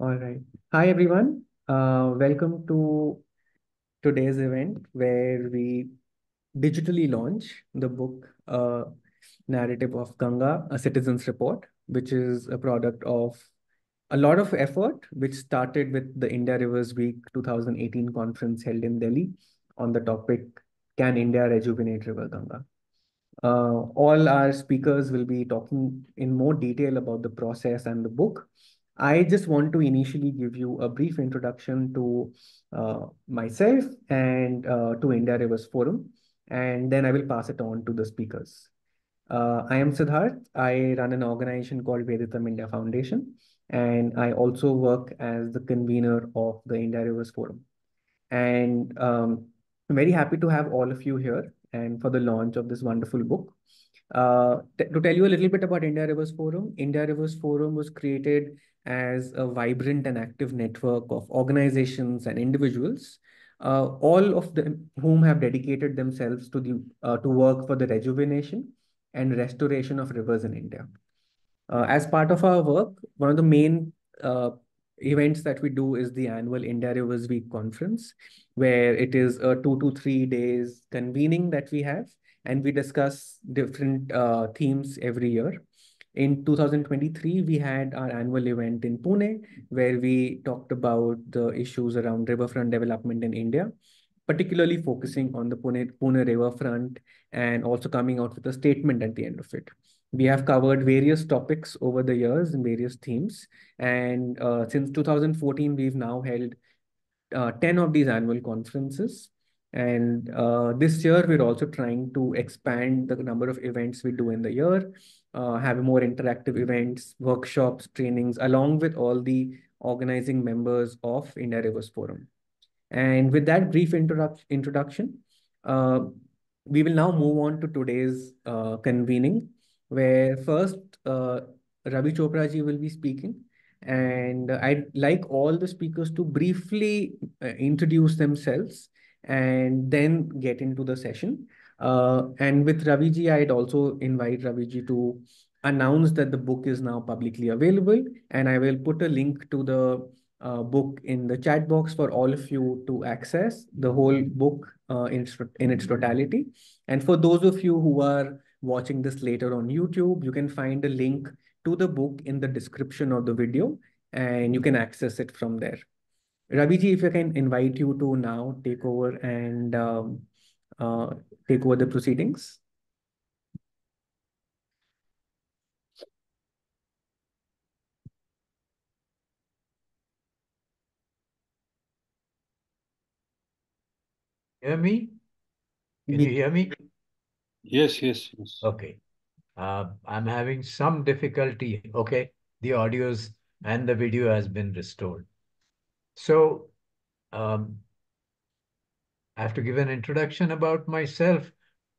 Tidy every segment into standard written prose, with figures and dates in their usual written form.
All right. Hi, everyone. Welcome to today's event where we digitally launch the book Narrative of Ganga, a Citizen's Report, which is a product of a lot of effort, which started with the India Rivers Week 2018 conference held in Delhi on the topic, Can India Rejuvenate River Ganga? All our speakers will be talking in more detail about the process and the book. I just want to initially give you a brief introduction to myself and to India Rivers Forum, and then I will pass it on to the speakers. I am Siddharth. I run an organization called Veditam India Foundation, and I also work as the convener of the India Rivers Forum. And I'm very happy to have all of you here and for the launch of this wonderful book. To tell you a little bit about India Rivers Forum, India Rivers Forum was created as a vibrant and active network of organizations and individuals, all of them whom have dedicated themselves to work for the rejuvenation and restoration of rivers in India. As part of our work, one of the main events that we do is the annual India Rivers Week conference, where it is a 2 to 3 days convening that we have, and we discuss different themes every year. In 2023, we had our annual event in Pune, where we talked about the issues around riverfront development in India, particularly focusing on the Pune riverfront and also coming out with a statement at the end of it. We have covered various topics over the years and various themes. And since 2014, we've now held 10 of these annual conferences. And this year, we're also trying to expand the number of events we do in the year, have more interactive events, workshops, trainings, along with all the organizing members of India Rivers Forum. And with that brief introduction, uh, we will now move on to today's convening, where first Ravi Chopra ji will be speaking. And I'd like all the speakers to briefly introduce themselves and then get into the session. And with Ravi ji, I'd also invite Ravi ji to announce that the book is now publicly available. And I will put a link to the book in the chat box for all of you to access the whole book in its totality. And for those of you who are watching this later on YouTube, you can find a link to the book in the description of the video, and you can access it from there. Raviji, if I can invite you to now take over and uh, take over the proceedings. Hear me? Can you hear me? Yes, yes, yes. Okay. I'm having some difficulty. Okay. The audios and the video has been restored. So I have to give an introduction about myself.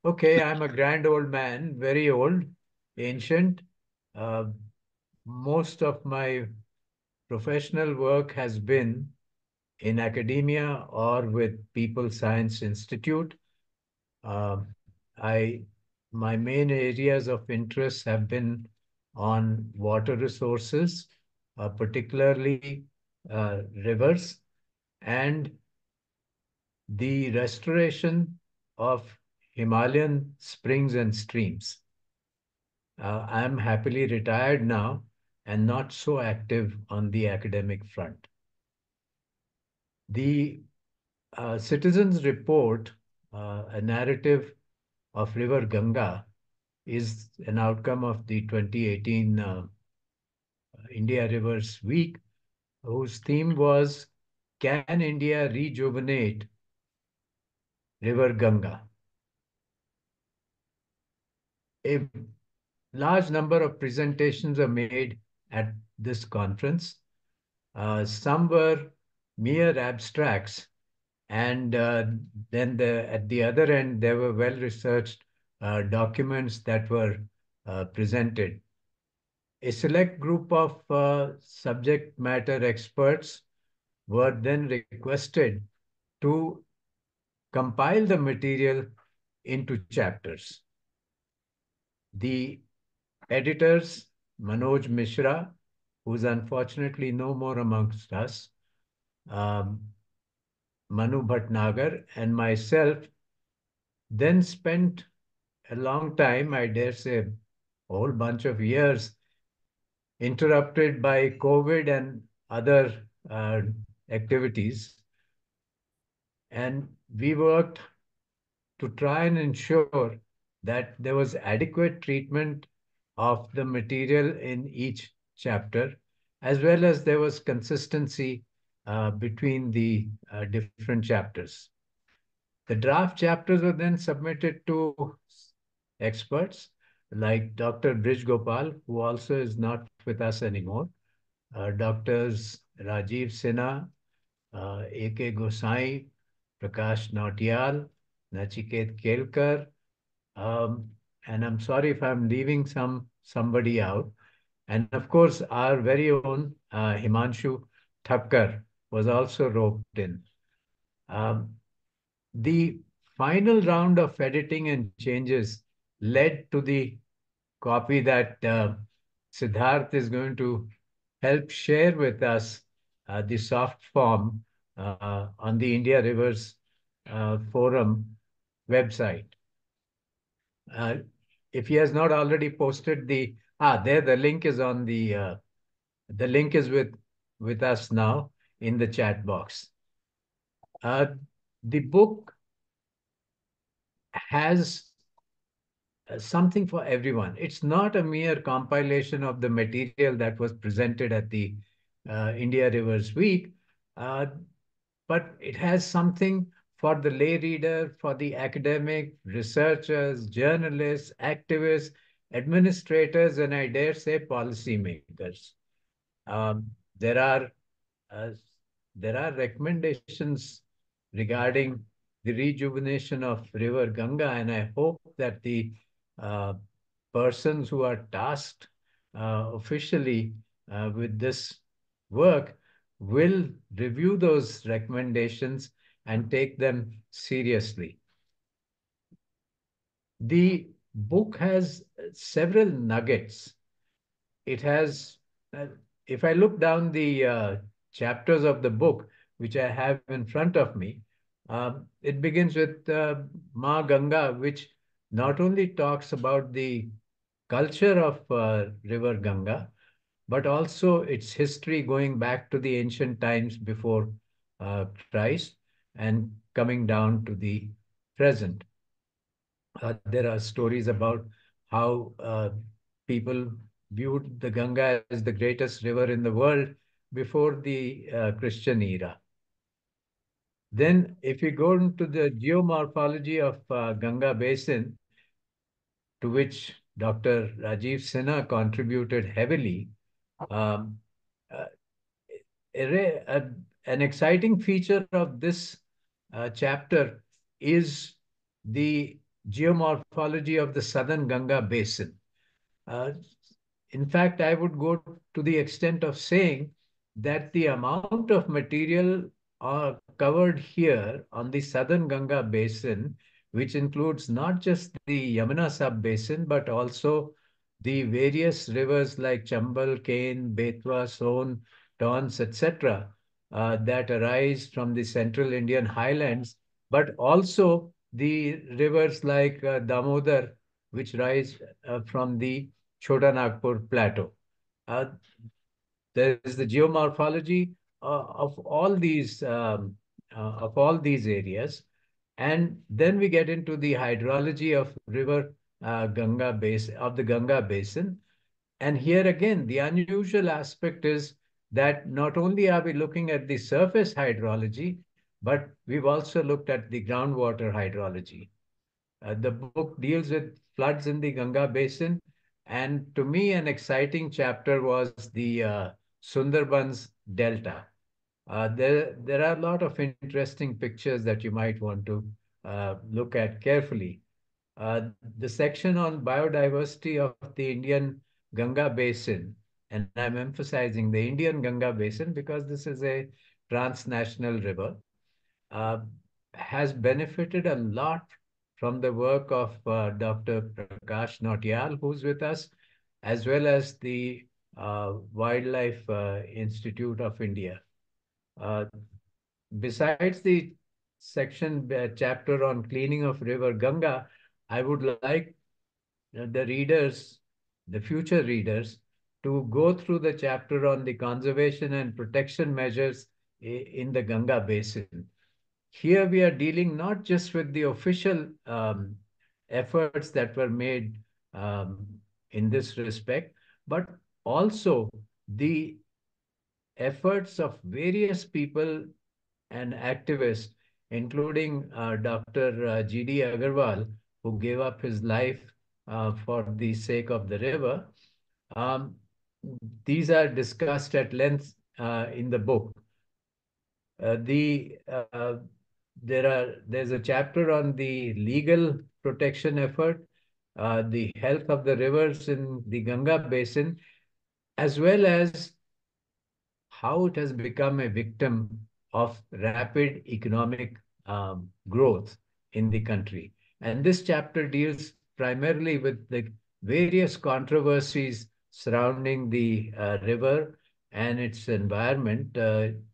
Okay, I'm a grand old man, very old, ancient. Uh, most of my professional work has been in academia or with People Science Institute. Um, I my main areas of interest have been on water resources, particularly rivers, and the restoration of Himalayan springs and streams. I am happily retired now and not so active on the academic front. The Citizens Report, a narrative of River Ganga, is an outcome of the 2018 India Rivers Week, whose theme was Can India Rejuvenate River Ganga? A large number of presentations are made at this conference. Some were mere abstracts, and then at the other end, there were well-researched documents that were presented. A select group of subject matter experts were then requested to compile the material into chapters. The editors, Manoj Mishra who's unfortunately no more amongst us, um, Manu Bhatnagar, and myself, then spent a long time, I dare say, a whole bunch of years, interrupted by COVID and other activities. And we worked to try and ensure that there was adequate treatment of the material in each chapter, as well as there was consistency between the different chapters. The draft chapters were then submitted to experts like Dr. Brij Gopal, who also is not with us anymore, Doctors Rajiv Sinha, A.K. Gosai, Prakash Nautiyal, Nachiket Kelkar, um, and I'm sorry if I'm leaving somebody out. And of course, our very own Himanshu Thakkar was also roped in. Um, the final round of editing and changes led to the copy that Siddharth is going to help share with us the soft form on the India Rivers Forum website. Uh, if he has not already posted there the link is on the link is with us now in the chat box. The book has something for everyone. It's not a mere compilation of the material that was presented at the India Rivers Week, uh, but it has something for the lay reader, for the academic, researchers, journalists, activists, administrators, and I dare say policymakers. Um, there are uh, there are recommendations regarding the rejuvenation of River Ganga, and I hope that the uh, persons who are tasked officially with this work will review those recommendations and take them seriously. The book has several nuggets. It has, if I look down the chapters of the book, which I have in front of me, it begins with Ma Ganga, which not only talks about the culture of River Ganga, but also its history going back to the ancient times before Christ and coming down to the present. There are stories about how people viewed the Ganga as the greatest river in the world before the Christian era. Then, if you go into the geomorphology of Ganga Basin, to which Dr. Rajiv Sinha contributed heavily, um, uh, an exciting feature of this chapter is the geomorphology of the southern Ganga basin. Uh, in fact, I would go to the extent of saying that the amount of material covered here on the southern Ganga basin, which includes not just the Yamuna sub-basin, but also the various rivers like Chambal, Ken, Betwa, Son, Tons, etc., that arise from the central Indian highlands, but also the rivers like Damodar, which rise from the Chota Nagpur plateau. Uh, there is the geomorphology of all these areas, and then we get into the hydrology of river Ganga basin of the Ganga basin. And here again, the unusual aspect is that not only are we looking at the surface hydrology, but we've also looked at the groundwater hydrology. The book deals with floods in the Ganga basin. And to me, an exciting chapter was the Sundarbans Delta. There are a lot of interesting pictures that you might want to look at carefully. The section on biodiversity of the Indian Ganga basin, and I'm emphasizing the Indian Ganga basin because this is a transnational river, uh, has benefited a lot from the work of Dr. Prakash Nautiyal, who's with us, as well as the Wildlife Institute of India. Uh, Besides the section chapter on cleaning of river Ganga, I would like the readers, the future readers, to go through the chapter on the conservation and protection measures in the Ganga basin. Here we are dealing not just with the official efforts that were made um, in this respect, but also the efforts of various people and activists, including Dr. G.D. Agarwal, who gave up his life for the sake of the river. Um, these are discussed at length in the book. There's a chapter on the legal protection effort, the health of the rivers in the Ganga basin, as well as how it has become a victim of rapid economic growth in the country. And this chapter deals primarily with the various controversies surrounding the river and its environment,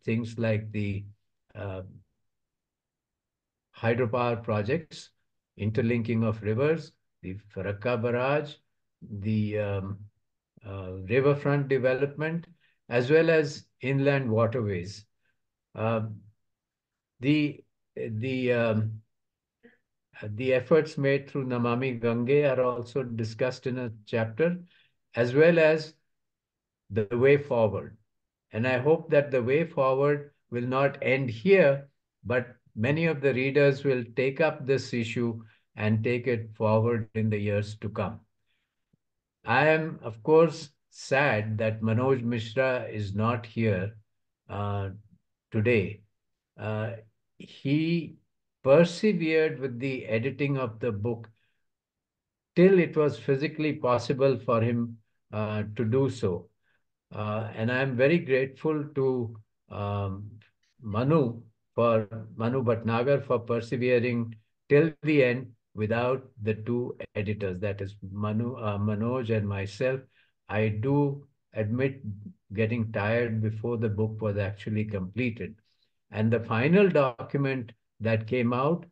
things like the uh, hydropower projects, interlinking of rivers, the Farakka barrage, the riverfront development, as well as inland waterways. Um, the the um, the efforts made through Namami Gange are also discussed in a chapter, as well as the way forward. And I hope that the way forward will not end here, but many of the readers will take up this issue and take it forward in the years to come. I am, of course, sad that Manoj Mishra is not here uh, today. Uh, he persevered with the editing of the book till it was physically possible for him to do so. And I'm very grateful to um, Manu Manu Bhatnagar for persevering till the end without the two editors, that is Manoj and myself. I do admit getting tired before the book was actually completed. And the final document that came out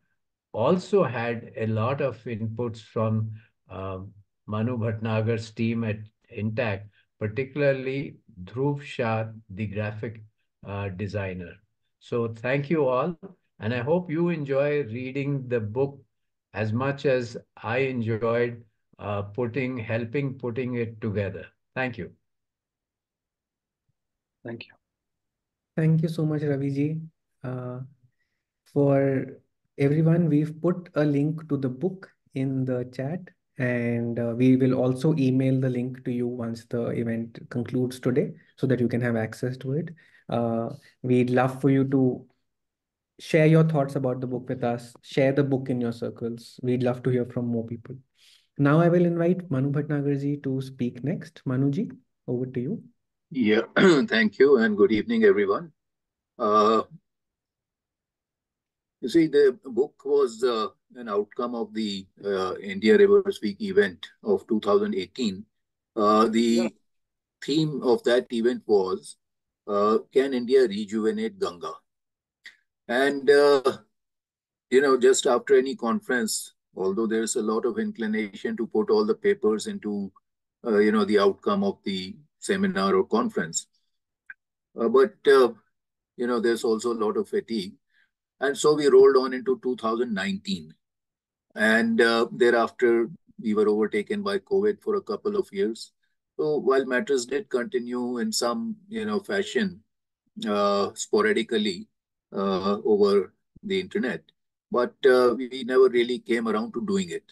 also had a lot of inputs from uh, Manu Bhatnagar's team at Intact, particularly Dhruv Shah, the graphic designer. So thank you all, and I hope you enjoy reading the book as much as I enjoyed helping putting it together. Thank you. Thank you. Thank you so much, Ravi ji. Uh, for everyone, we've put a link to the book in the chat, and we will also email the link to you once the event concludes today so that you can have access to it. We'd love for you to share your thoughts about the book with us, share the book in your circles. We'd love to hear from more people. Now I will invite Manu Bhatnagar ji to speak next. Manu ji, over to you. Yeah, thank you and good evening, everyone. Uh, you see, the book was an outcome of the India Rivers Week event of 2018. The theme of that event was Can India Rejuvenate Ganga? And, just after any conference, although there's a lot of inclination to put all the papers into, the outcome of the seminar or conference, but there's also a lot of fatigue. And so we rolled on into 2019. And thereafter, we were overtaken by COVID for a couple of years. So while matters did continue in some, fashion, sporadically over the internet, but we never really came around to doing it.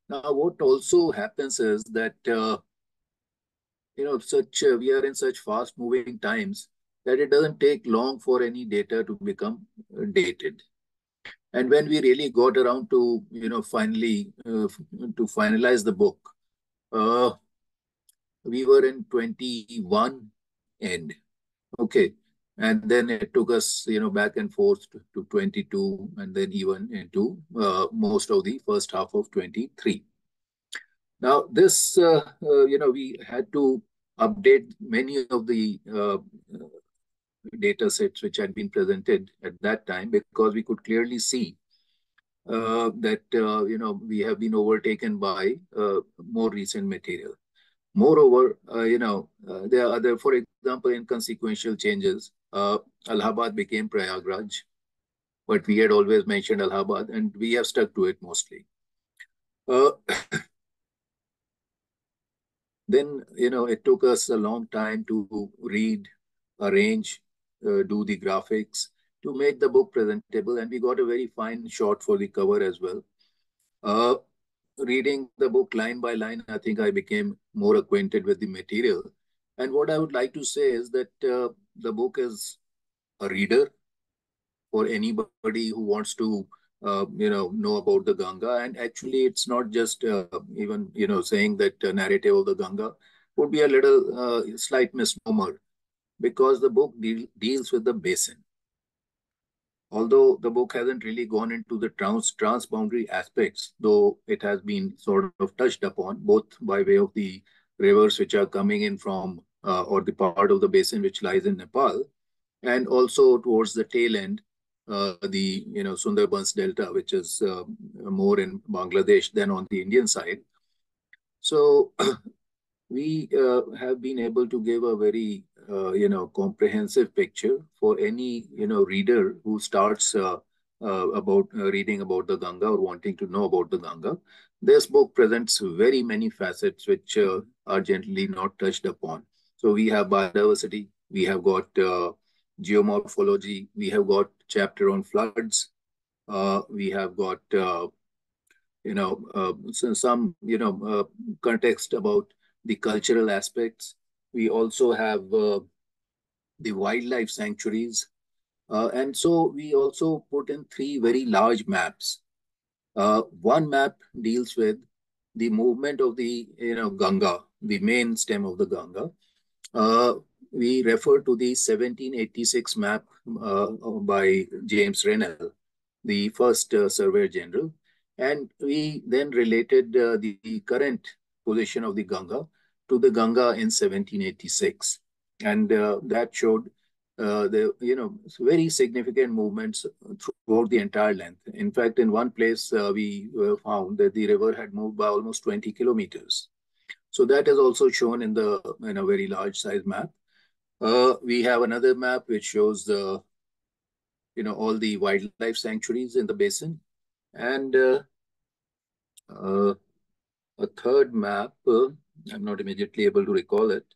Now, what also happens is that, we are in such fast moving times that it doesn't take long for any data to become dated. And when we really got around to, finally to finalize the book, uh, we were in 21 end. Okay. And then it took us, back and forth to 22 and then even into most of the first half of 23. Now, this, we had to update many of the data sets which had been presented at that time, because we could clearly see that we have been overtaken by more recent material. Moreover, there are other, for example, inconsequential changes. Allahabad became Prayagraj, but we had always mentioned Allahabad, and we have stuck to it mostly. Uh, then, it took us a long time to read, arrange, do the graphics to make the book presentable, and we got a very fine shot for the cover as well. Uh, Reading the book line by line, I think I became more acquainted with the material. And what I would like to say is that the book is a reader for anybody who wants to, know about the Ganga. And actually, it's not just even, saying that narrative of the Ganga would be a little slight misnomer, because the book deals with the basin. Although the book hasn't really gone into the transboundary aspects, though it has been sort of touched upon, both by way of the rivers which are coming in from, or the part of the basin which lies in Nepal, and also towards the tail end, the Sundarbans Delta, which is more in Bangladesh than on the Indian side. So we have been able to give a very comprehensive picture for any reader who starts about reading about the Ganga or wanting to know about the Ganga. This book presents very many facets which are generally not touched upon. So we have biodiversity, we have got geomorphology, we have got chapter on floods, we have got some context about the cultural aspects. We also have the wildlife sanctuaries. And so we also put in three very large maps. One map deals with the movement of the Ganga, the main stem of the Ganga. We refer to the 1786 map by James Rennell, the first Surveyor General. And we then related the current position of the Ganga to the Ganga in 1786. And that showed the very significant movements throughout the entire length. In fact, in one place, we found that the river had moved by almost 20 kilometers. So that is also shown in a very large size map. We have another map which shows the all the wildlife sanctuaries in the basin, and a third map. I'm not immediately able to recall it.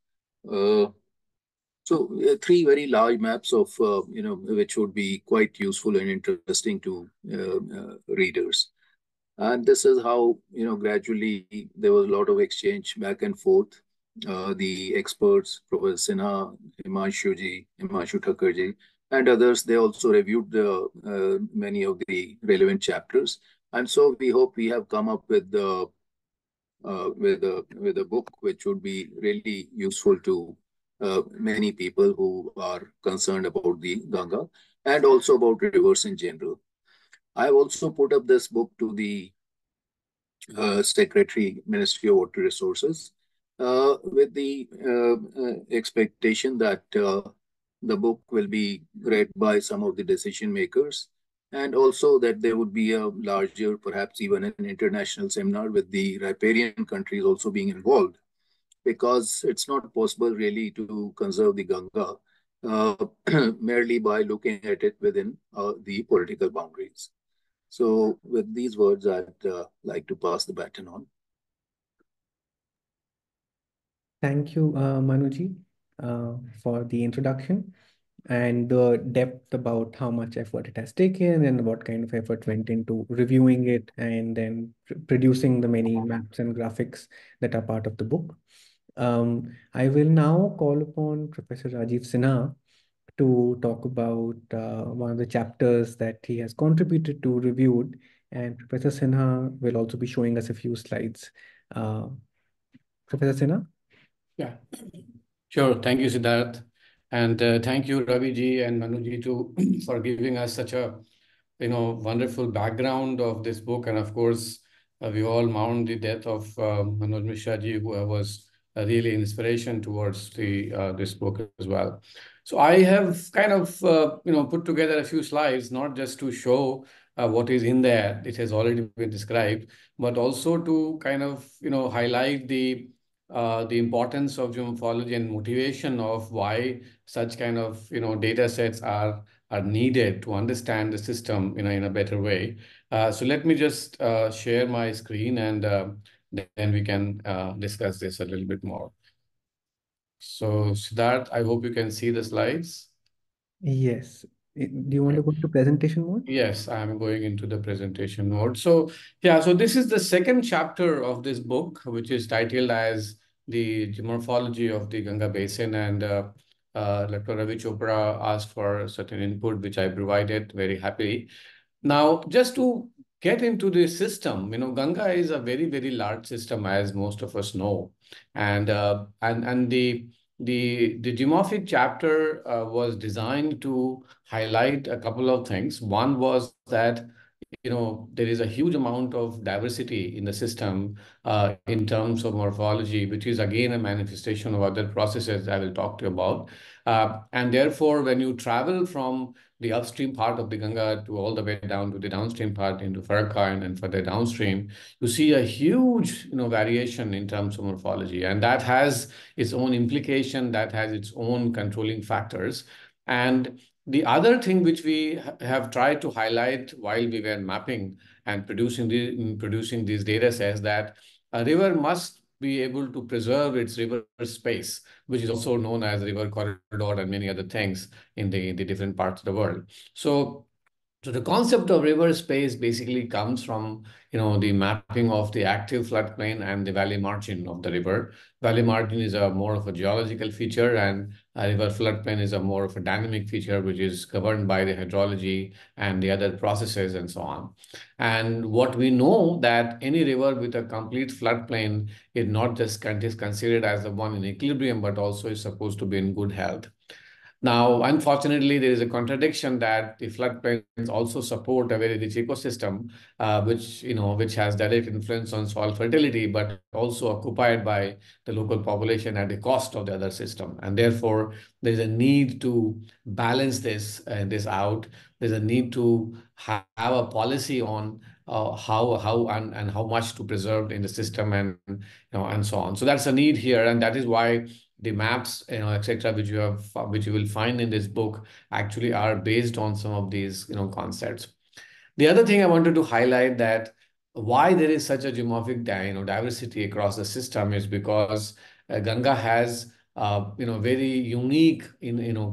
So three very large maps of which would be quite useful and interesting to readers. And this is how gradually there was a lot of exchange back and forth. The experts, Professor Sinha, Himanshu Thakurji, and others, they also reviewed many of the relevant chapters. And so we hope we have come up with a book which would be really useful to many people who are concerned about the Ganga and also about rivers in general. I've also put up this book to the Secretary, Ministry of Water Resources, with the expectation that the book will be read by some of the decision makers, and also that there would be a larger, perhaps even an international seminar with the riparian countries also being involved, because it's not possible really to conserve the Ganga merely by looking at it within the political boundaries. So with these words, I'd like to pass the baton on. Thank you, Manuji, for the introduction and the depth about how much effort it has taken and what kind of effort went into reviewing it and then producing the many maps and graphics that are part of the book. I will now call upon Professor Rajiv Sinha to talk about one of the chapters that he has contributed to, reviewed, and Professor Sinha will also be showing us a few slides. Professor Sinha? Yeah, sure. Thank you, Siddharth. And thank you, Ravi ji and Manu ji, for giving us such a wonderful background of this book. And of course, we all mourn the death of Manoj Mishra ji, who was really inspiration towards the this book as well. So I have kind of put together a few slides, not just to show what is in there, it has already been described, but also to kind of highlight the importance of geomorphology and motivation of why such kind of data sets are needed to understand the system in a better way. So let me just share my screen, and then we can discuss this a little bit more. So Siddharth, I hope you can see the slides. Yes. Do you want to go to presentation mode? Yes, I'm going into the presentation mode. So yeah, so this is the second chapter of this book, which is titled as The Morphology of the Ganga Basin. And Dr. Ravi Chopra asked for certain input, which I provided very happily. Now, just to get into the system, Ganga is a very, very large system, as most of us know. And the geomorphic chapter was designed to highlight a couple of things. One was that there is a huge amount of diversity in the system in terms of morphology, which is again a manifestation of other processes I will talk to you about. And therefore, when you travel from the upstream part of the Ganga to all the way down to the downstream part into Farakka and then further downstream, you see a huge variation in terms of morphology. And that has its own implication, that has its own controlling factors. And the other thing which we have tried to highlight while we were mapping and producing these data sets, that a river must be able to preserve its river space, which is also known as river corridor and many other things in the different parts of the world. So the concept of river space basically comes from, the mapping of the active floodplain and the valley margin of the river. Valley margin is a more of a geological feature, and a river floodplain is a more of a dynamic feature, which is governed by the hydrology and the other processes and so on. And what we know that any river with a complete floodplain is not just is considered as the one in equilibrium, but also is supposed to be in good health. Now, unfortunately, there is a contradiction that the floodplains also support a very rich ecosystem, which has direct influence on soil fertility, but also occupied by the local population at the cost of the other system. And therefore, there is a need to balance this out. There's a need to have a policy on how and how much to preserve in the system, and so on. So that's a need here, and that is why the maps, etc., which you will find in this book actually are based on some of these, concepts. The other thing I wanted to highlight, that why there is such a geomorphic diversity across the system, is because Ganga has very unique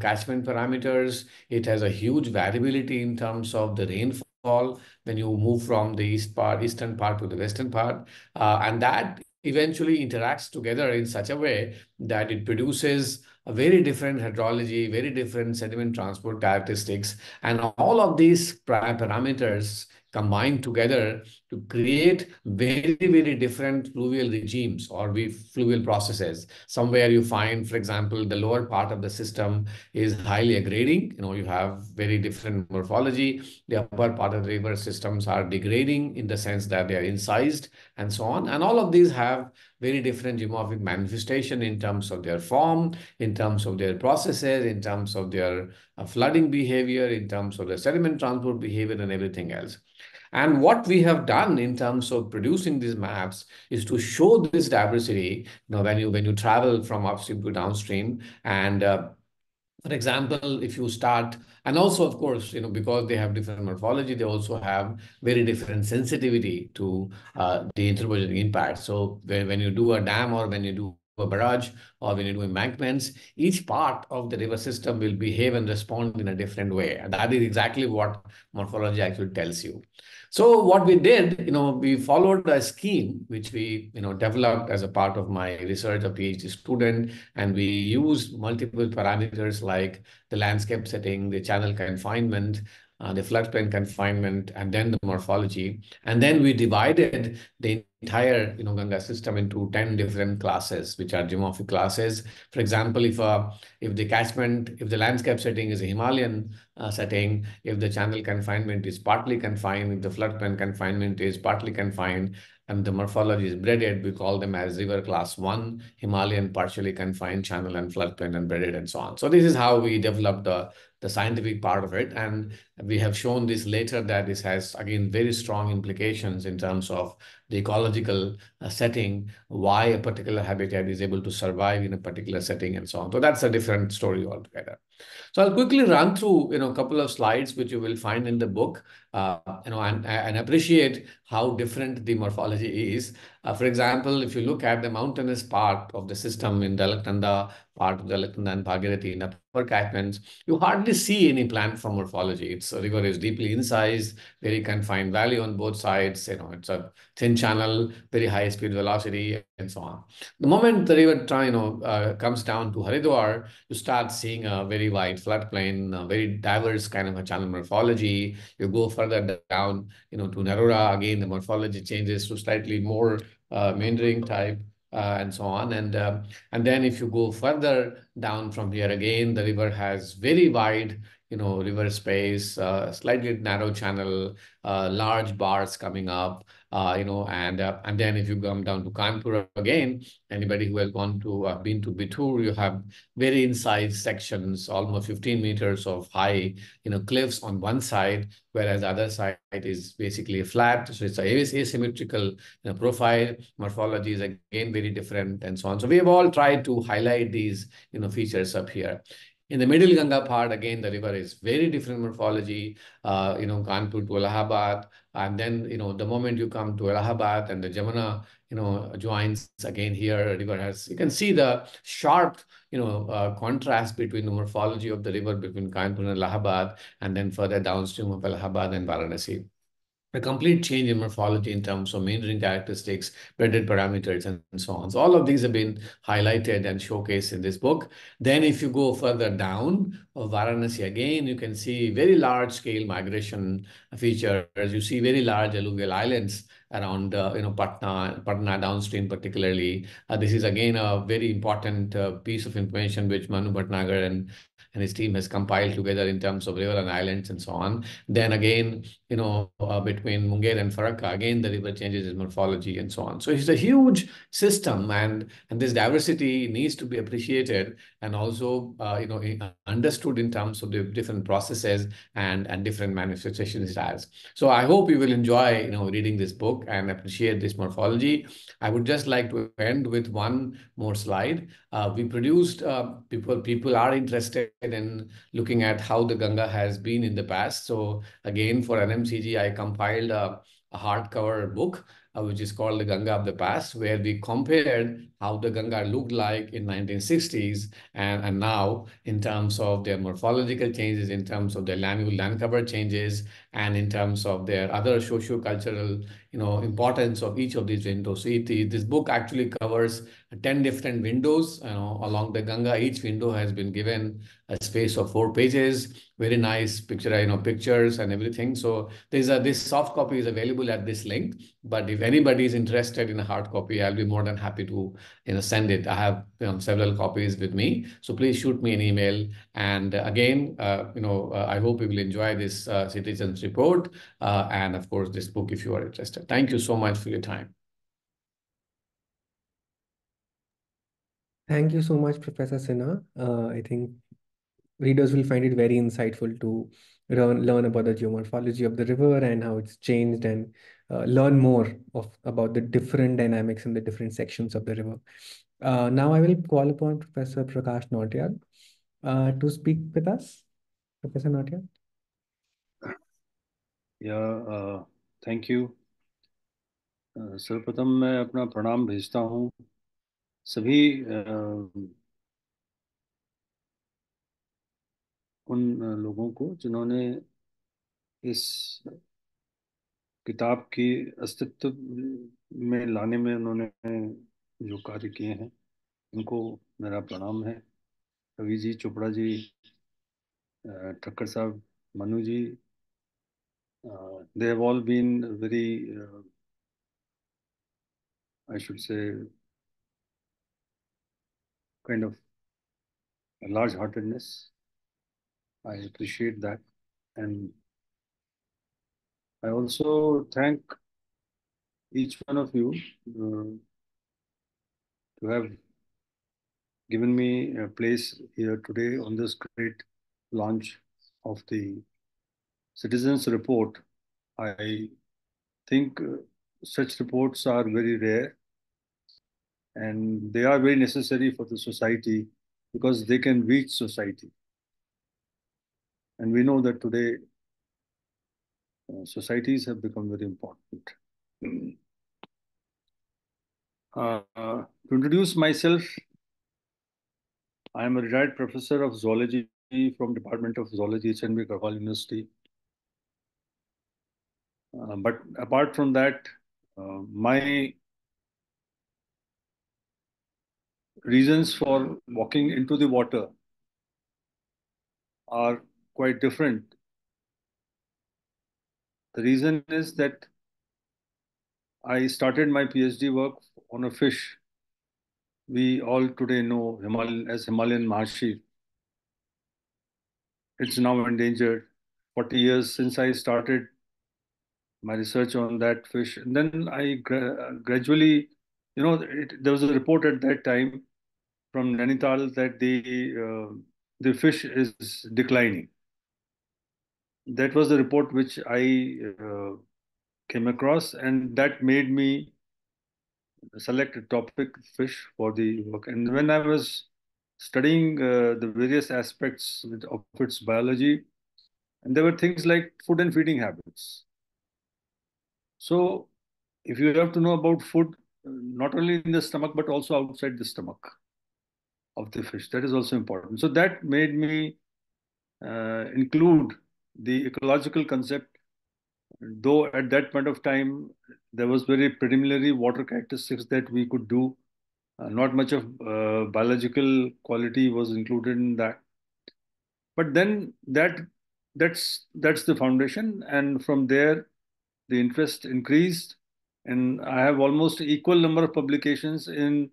catchment parameters. It has a huge variability in terms of the rainfall when you move from the eastern part to the western part, and that eventually interacts together in such a way that it produces a very different hydrology, very different sediment transport characteristics, and all of these parameters combine together to create very, very different fluvial regimes or fluvial processes. Somewhere you find, for example, the lower part of the system is highly aggrading. You have very different morphology. The upper part of the river systems are degrading in the sense that they are incised and so on. And all of these have very different geomorphic manifestation in terms of their form, in terms of their processes, in terms of their flooding behavior, in terms of their sediment transport behavior, and everything else. And what we have done in terms of producing these maps is to show this diversity, when you travel from upstream to downstream. And for example, if you start, and also, of course, because they have different morphology, they also have very different sensitivity to the interpositing impact. So when you do a dam, or when you do a barrage, or when you do embankments, each part of the river system will behave and respond in a different way. And that is exactly what morphology actually tells you. So what we did, we followed a scheme which we, developed as a part of my research, a PhD student, and we used multiple parameters like the landscape setting, the channel confinement, the floodplain confinement, and then the morphology. And then we divided the entire Ganga system into 10 different classes, which are geomorphic classes. For example, if the landscape setting is a Himalayan setting, if the channel confinement is partly confined, if the floodplain confinement is partly confined, and the morphology is braided. We call them as river class 1, Himalayan partially confined channel and floodplain and braided and so on. So this is how we developed the scientific part of it. And we have shown this later that this has, again, very strong implications in terms of the ecological setting, why a particular habitat is able to survive in a particular setting and so on. So that's a different story altogether. So I'll quickly run through, a couple of slides which you will find in the book, and appreciate how different the morphology is. For example, if you look at the mountainous part of the system in the Alaknanda, part of the Alaknanda and Bhagirathi in upper catchments, you hardly see any plant from morphology. Its river is deeply incised, very confined valley on both sides. It's a thin channel, very high speed velocity, and so on. The moment the river, comes down to Haridwar, you start seeing a very wide floodplain, a very diverse kind of a channel morphology. You go further down, to Narora, again, the morphology changes to slightly more meandering type, and so on. And then if you go further down from here, again, the river has very wide, river space, slightly narrow channel, large bars coming up, and then if you come down to Kanpur again, anybody who has been to Bitur, you have very incised sections, almost 15 meters of high, cliffs on one side, whereas the other side is basically flat. So it's a asymmetrical, profile. Morphology is again very different, and so on. So we have all tried to highlight these, features up here. In the middle Ganga part, again, the river is very different morphology, Kanpur to Allahabad. And then, the moment you come to Allahabad and the Jamuna, joins again here, river has, you can see the sharp, contrast between the morphology of the river between Kanpur and Allahabad, and then further downstream of Allahabad and Varanasi. A complete change in morphology in terms of meandering characteristics, braided parameters, and so on. So all of these have been highlighted and showcased in this book. Then if you go further down of Varanasi again, you can see very large scale migration features. You see very large alluvial islands around, Patna downstream particularly. This is again a very important piece of information which Manu Bhatnagar and his team has compiled together in terms of river and islands and so on. Then again, between Munger and Farakka, again, the river changes its morphology and so on. So it's a huge system, and this diversity needs to be appreciated and also, understood in terms of the different processes and different manifestation styles. So I hope you will enjoy, reading this book and appreciate this morphology. I would just like to end with one more slide. We produced, people are interested in looking at how the Ganga has been in the past. So again, for NMCG, I compiled a hardcover book, which is called The Ganga of the Past, where we compared how the Ganga looked like in 1960s and now in terms of their morphological changes, in terms of their land cover changes, and in terms of their other socio-cultural, importance of each of these windows. So this book actually covers 10 different windows, along the Ganga. Each window has been given a space of 4 pages. Very nice pictures and everything. So this soft copy is available at this link. But if anybody is interested in a hard copy, I'll be more than happy to send it. I have several copies with me. So please shoot me an email. And again, I hope you will enjoy this citizens report, and of course this book if you are interested. Thank you so much for your time. Thank you so much, Professor Sinha. I think readers will find it very insightful to learn about the geomorphology of the river and how it's changed, and learn more about the different dynamics in the different sections of the river. Now I will call upon Professor Prakash Nautiyal to speak with us. Professor Nautiyal. Thank you. सर्वप्रथम मैं अपना प्रणाम भेजता हूँ सभी उन लोगों को जिन्होंने इस किताब की अस्तित्व में लाने में उन्होंने जो कार्य किए हैं, उनको मेरा प्रणाम है। रवि जी, चोपड़ा जी, ठक्कर साहब, मनु जी, they have all been very, I should say, kind of large-heartedness. I appreciate that. And I also thank each one of you to have given me a place here today on this great launch of the Citizens Report. I think such reports are very rare and they are very necessary for the society because they can reach society. And we know that today societies have become very important. To introduce myself, I am a retired professor of zoology from Department of Zoology, HNB Gurgaon University. But apart from that, my reasons for walking into the water are quite different. The reason is that I started my PhD work on a fish we all today know as Himalayan Mahashi. It's now endangered. 40 years since I started my research on that fish. And then I gradually, there was a report at that time from Nainital that the fish is declining. That was the report which I came across, and that made me select a topic fish for the work. And when I was studying the various aspects of its biology, and there were things like food and feeding habits. So, if you have to know about food, not only in the stomach but also outside the stomach of the fish, that is also important. So that made me include the ecological concept, though at that point of time there was very preliminary water characteristics that we could do. Not much of biological quality was included in that. But then that's the foundation, and from there the interest increased, and I have almost equal number of publications in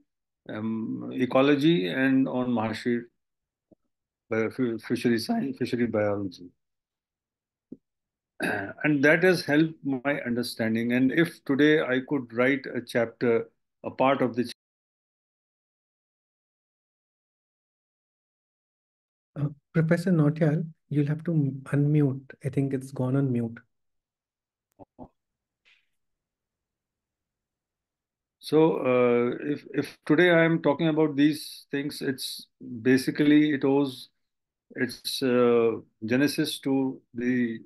ecology and on Maharshi fishery science, fishery biology. And that has helped my understanding. And if today I could write a chapter, a part of the Professor Nautyal, you'll have to unmute. I think it's gone on mute. So, if today I am talking about these things, it's basically it owes its genesis to the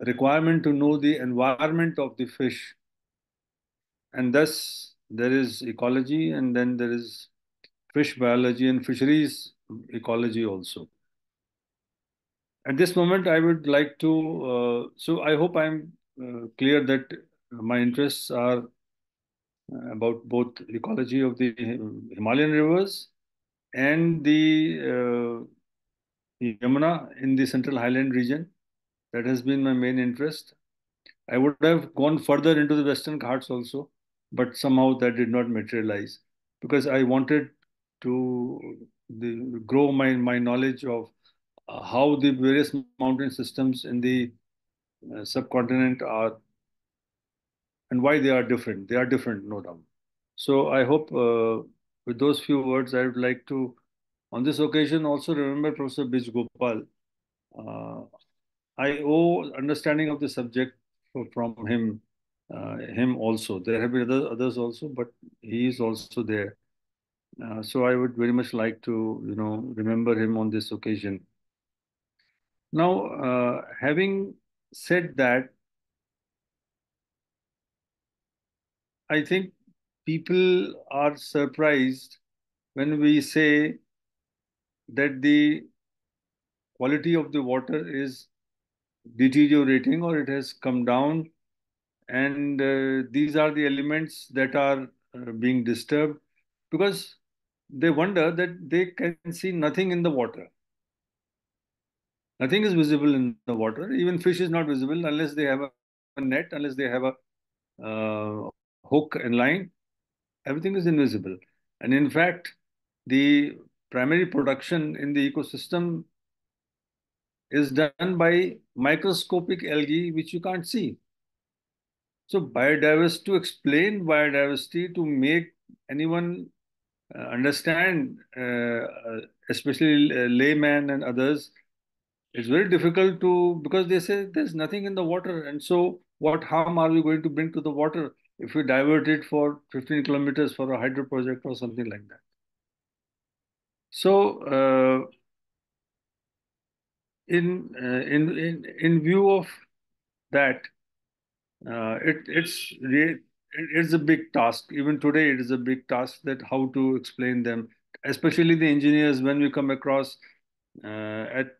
requirement to know the environment of the fish, and thus there is ecology, and then there is fish biology and fisheries ecology also. At this moment, I would like to. So, I hope I'm clear that my interests are about both ecology of the Himalayan rivers and the Yamuna in the Central Highland region. That has been my main interest. I would have gone further into the Western Ghats also, but somehow that did not materialize because I wanted to grow my knowledge of how the various mountain systems in the subcontinent are and why they are different. They are different, no doubt. So I hope with those few words, I would like to, on this occasion, also remember Professor Bij Gopal. Uh, I owe understanding of the subject from him also. There have been others also, but he is also there. So I would very much like to, remember him on this occasion. Now, having said that, I think people are surprised when we say that the quality of the water is deteriorating or it has come down, and these are the elements that are being disturbed because they wonder that they can see nothing in the water. Nothing is visible in the water. Even fish is not visible unless they have a net, unless they have a hook and line. Everything is invisible. And in fact, the primary production in the ecosystem is done by microscopic algae, which you can't see. So biodiversity, to explain biodiversity, to make anyone understand, especially layman and others, it's very difficult to, because they say there's nothing in the water. And so what harm are we going to bring to the water if we divert it for 15 kilometers for a hydro project or something like that? So in view of that, it's a big task. Even today, it is a big task that how to explain them, especially the engineers when we come across at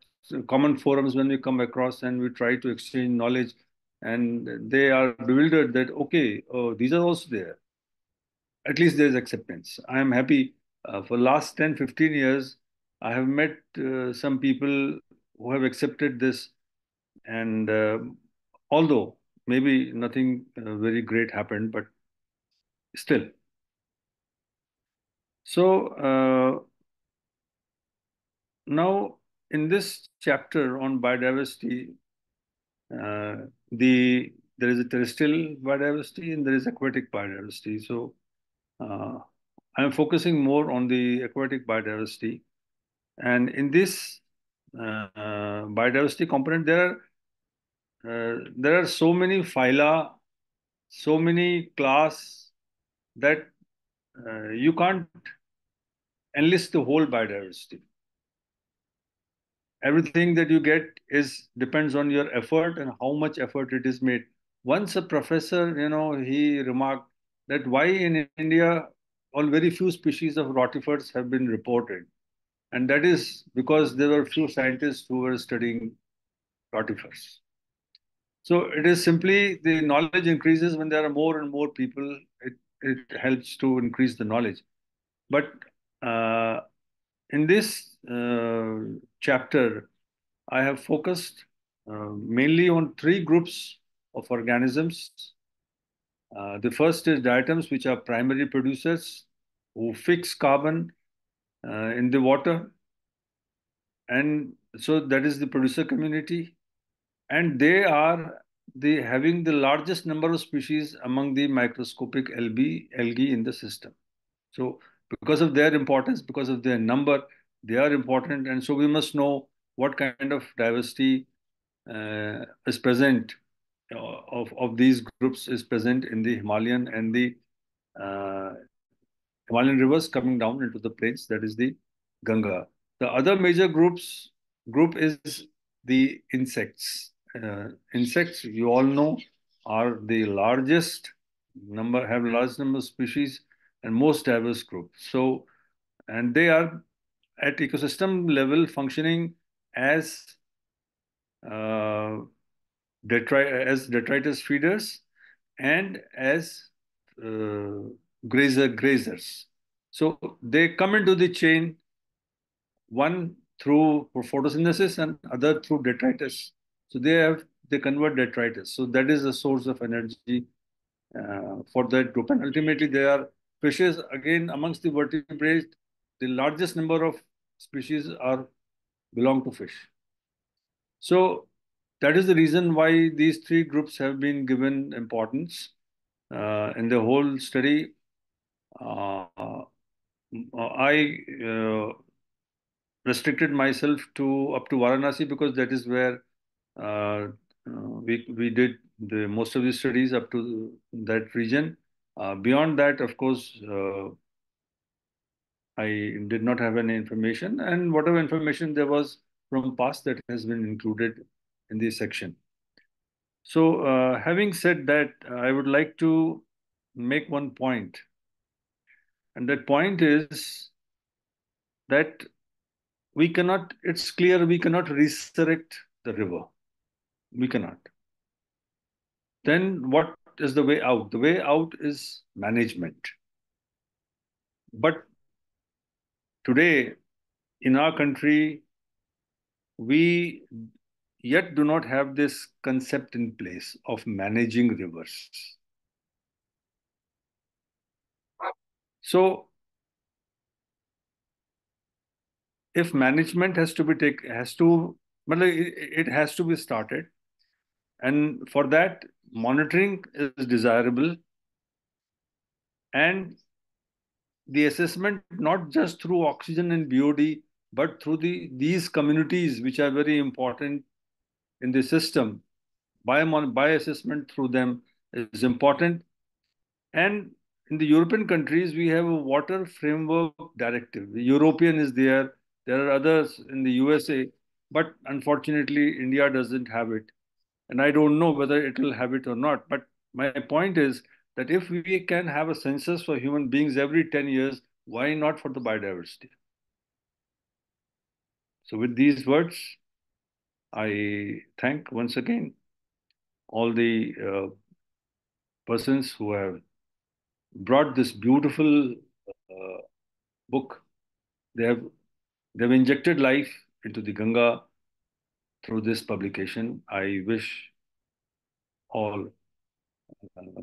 common forums, when we come across and we try to exchange knowledge, and they are bewildered that okay, oh, these are also there. At least there is acceptance. I am happy. For last 10, 15 years, I have met some people who have accepted this, and although maybe nothing very great happened, but still. So now in this chapter on biodiversity, there is a terrestrial biodiversity and there is aquatic biodiversity. So I'm focusing more on the aquatic biodiversity, and in this biodiversity component, there are so many phyla, so many class that you can't enlist the whole biodiversity. Everything that you get is depends on your effort and how much effort it is made. Once a professor, he remarked that why in India, all very few species of rotifers have been reported. And that is because there were few scientists who were studying rotifers. So it is simply the knowledge increases when there are more and more people. It helps to increase the knowledge. But uh, in this chapter, I have focused mainly on three groups of organisms. The first is diatoms, which are primary producers who fix carbon in the water. And so that is the producer community. And they are having the largest number of species among the microscopic algae in the system. So because of their importance, because of their number, they are important. And so we must know what kind of diversity is present of these groups is present in the Himalayan and the uh, Himalayan rivers coming down into the plains, that is the Ganga. The other major group is the insects. Insects, you all know, are the have large number of species and most diverse group. So, and they are at ecosystem level functioning as uh, as detritus feeders and as uh, grazers. So they come into the chain, one through photosynthesis and other through detritus. So they convert detritus. So that is a source of energy for that group. And ultimately, they are fishes. Again, amongst the vertebrates, the largest number of species belong to fish. So that is the reason why these three groups have been given importance in the whole study. I restricted myself to up to Varanasi because that is where uh, we did the most of the studies up to that region. Beyond that, of course, I did not have any information, and whatever information there was from past that has been included in this section. So, having said that, I would like to make one point, and that point is that it's clear we cannot resurrect the river. We cannot. Then what is the way out? The way out is management. But today, in our country, we yet do not have this concept in place of managing rivers. So, if management it has to be started, and for that monitoring is desirable, and the assessment not just through oxygen and BOD, but through these communities which are very important in the system. By assessment through them is important. And in the European countries, we have a water framework directive. The European is there. There are others in the USA, but unfortunately, India doesn't have it. And I don't know whether it will have it or not. But my point is that if we can have a census for human beings every 10 years, why not for the biodiversity? So with these words, I thank once again all the persons who have brought this beautiful book. They have they've injected life into the Ganga through this publication. I wish all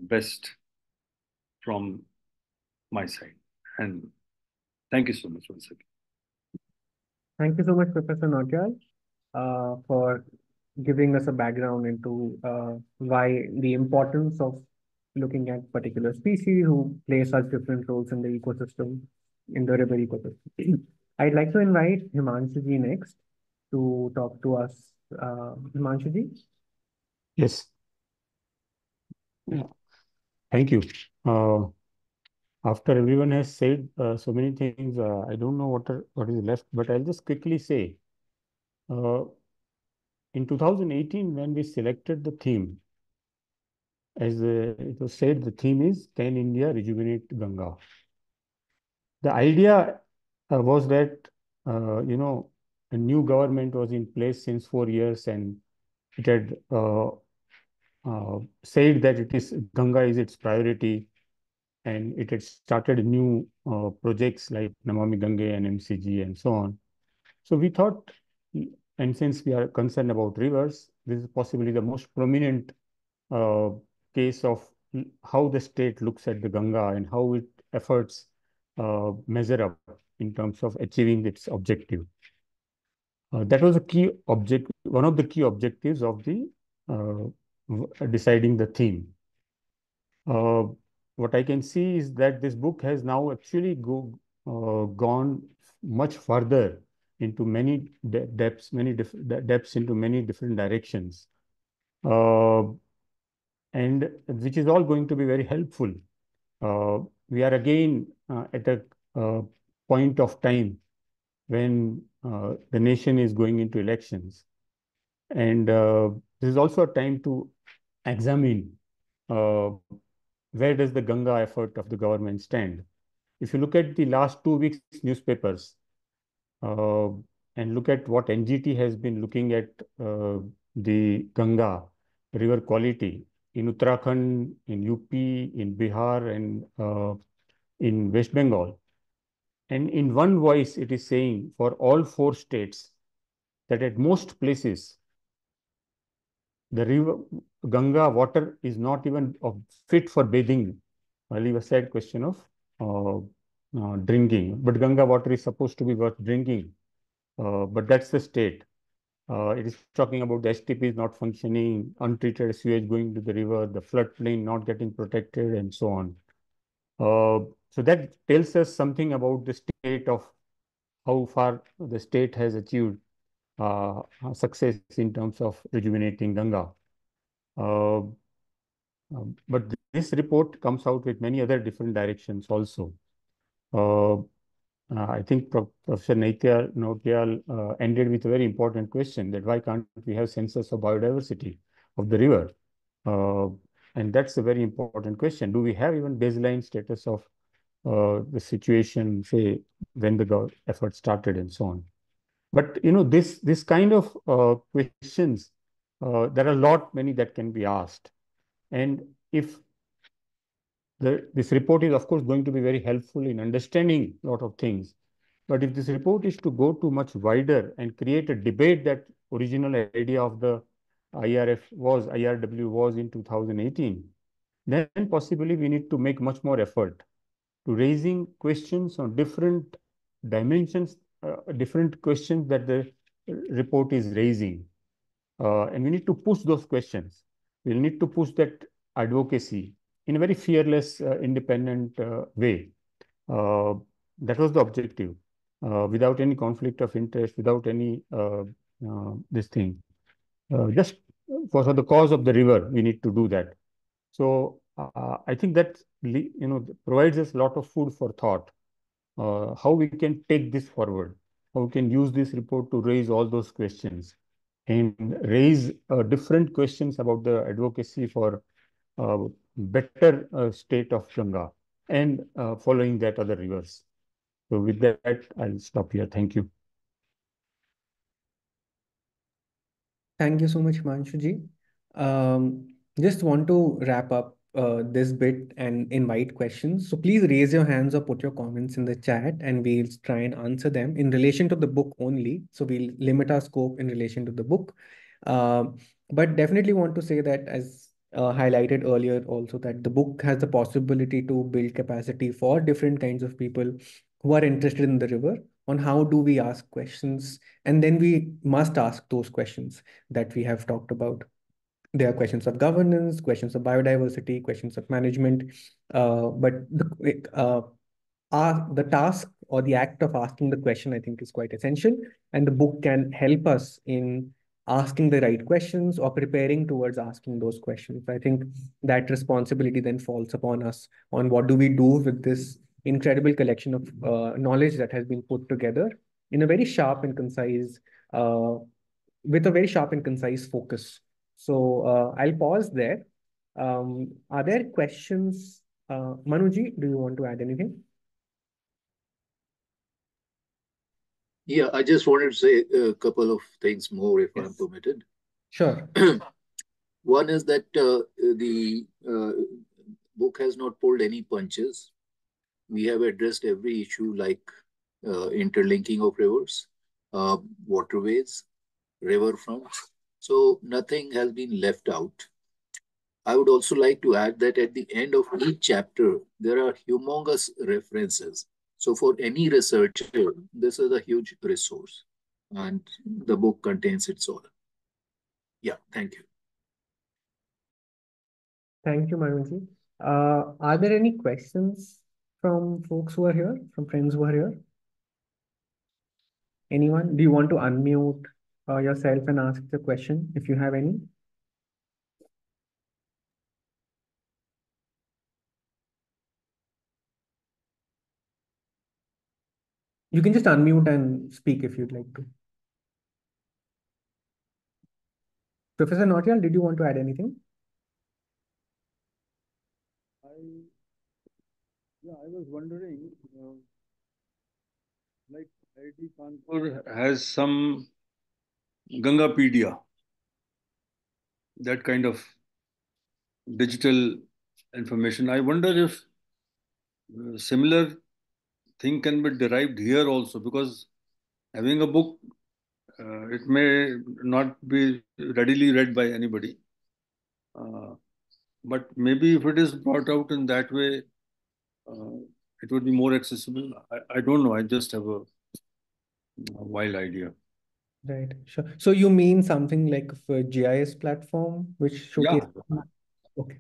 best from my side. And thank you so much once again. Thank you so much, Professor Nautiyal, for giving us a background into why the importance of looking at particular species who play such different roles in the ecosystem, in the river ecosystem. I'd like to invite Himanshu ji next to talk to us. Himanshu ji? Yes. Yeah. Thank you. After everyone has said so many things, I don't know what is left, but I'll just quickly say, uh, in 2018, when we selected the theme, as it was said, the theme is Can India Rejuvenate Ganga? The idea was that, a new government was in place since 4 years, and it had said that Ganga is its priority, and it had started new projects like Namami Gange and MCG and so on. So we thought, and since we are concerned about rivers, this is possibly the most prominent uh, case of how the state looks at the Ganga and how its efforts measure up in terms of achieving its objective. That was a key object, one of the key objectives of the deciding the theme. Uh, what I can see is that this book has now actually gone much further into many depths, depths into many different directions, uh, and which is all going to be very helpful. We are again at a point of time when the nation is going into elections, and this is also a time to examine uh, where does the Ganga effort of the government stand. If you look at the last 2 weeks newspapers uh, and look at what NGT has been looking at the Ganga river quality in Uttarakhand, in UP, in Bihar, and in West Bengal. And in one voice, it is saying for all 4 states that at most places, the river Ganga water is not even fit for bathing. I'll leave aside question of drinking, but Ganga water is supposed to be worth drinking. But that's the state. It is talking about the STPs not functioning, untreated sewage going to the river, the floodplain not getting protected, and so on. So that tells us something about the state of how far the state has achieved success in terms of rejuvenating Ganga. Uh, but this report comes out with many other different directions also. I think Professor Nautiyal ended with a very important question that why can't we have census of biodiversity of the river? Uh, and that's a very important question. Do we have even baseline status of the situation, say, when the effort started and so on? But this kind of questions, there are a lot many that can be asked. And if this report is, of course, going to be very helpful in understanding a lot of things. But if this report is to go to much wider and create a debate that original idea of the IRW was in 2018, then possibly we need to make much more effort to raising questions on different dimensions, different questions that the report is raising. And we need to push those questions. we'll need to push that advocacy in a very fearless, independent way. That was the objective, without any conflict of interest, without any this thing. Just for the cause of the river, we need to do that. So I think that provides us a lot of food for thought. How we can take this forward, how we can use this report to raise all those questions and raise different questions about the advocacy for better state of Ganga and following that other rivers. So with that, I'll stop here. Thank you. Thank you so much, Manshuji. Just want to wrap up this bit and invite questions. So please raise your hands or put your comments in the chat and we'll try and answer them in relation to the book only. So we'll limit our scope in relation to the book. But definitely want to say that, as highlighted earlier also, that the book has the possibility to build capacity for different kinds of people who are interested in the river on how do we ask questions, and then we must ask those questions that we have talked about. There are questions of governance, questions of biodiversity, questions of management, but the task or the act of asking the question, I think, is quite essential, and the book can help us in asking the right questions or preparing towards asking those questions. I think that responsibility then falls upon us on what do we do with this incredible collection of knowledge that has been put together in a very sharp and concise, with a very sharp and concise focus. So I'll pause there. Are there questions? Manuji, do you want to add anything? Yeah, I just wanted to say a couple of things more, if I'm Yes. permitted. Sure. One is that the book has not pulled any punches. We have addressed every issue like interlinking of rivers, waterways, riverfronts. So nothing has been left out. I would also like to add that at the end of each chapter, there are humongous references. So for any researcher, this is a huge resource, and the book contains it all. Yeah, thank you. Thank you, Manuji. Are there any questions from folks who are here, from friends who are here? Anyone? Do you want to unmute yourself and ask the question if you have any? You can just unmute and speak if you'd like to. Professor Nautyal, did you want to add anything? I was wondering, like IIT Kanpur has some Gangapedia, that kind of digital information. I wonder if similar thing can be derived here also, because having a book, it may not be readily read by anybody. But maybe if it is brought out in that way, it would be more accessible. I don't know. I just have a wild idea. Right, sure. So you mean something like a GIS platform, which showcase? Yeah. Okay.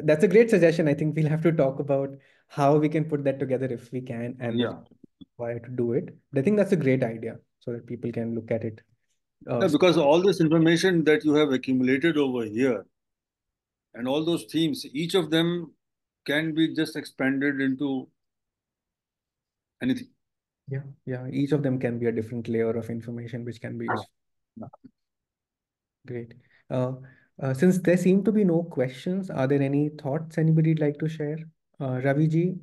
That's a great suggestion. I think we'll have to talk about how we can put that together if we can, and Yeah. why to do it. But I think that's a great idea so that people can look at it. Yeah, because all this information that you have accumulated over here and all those themes, each of them can be just expanded into anything. Yeah. Each of them can be a different layer of information which can be used. Yeah. Great. Since there seem to be no questions, are there any thoughts anybody'd like to share? Ravi ji?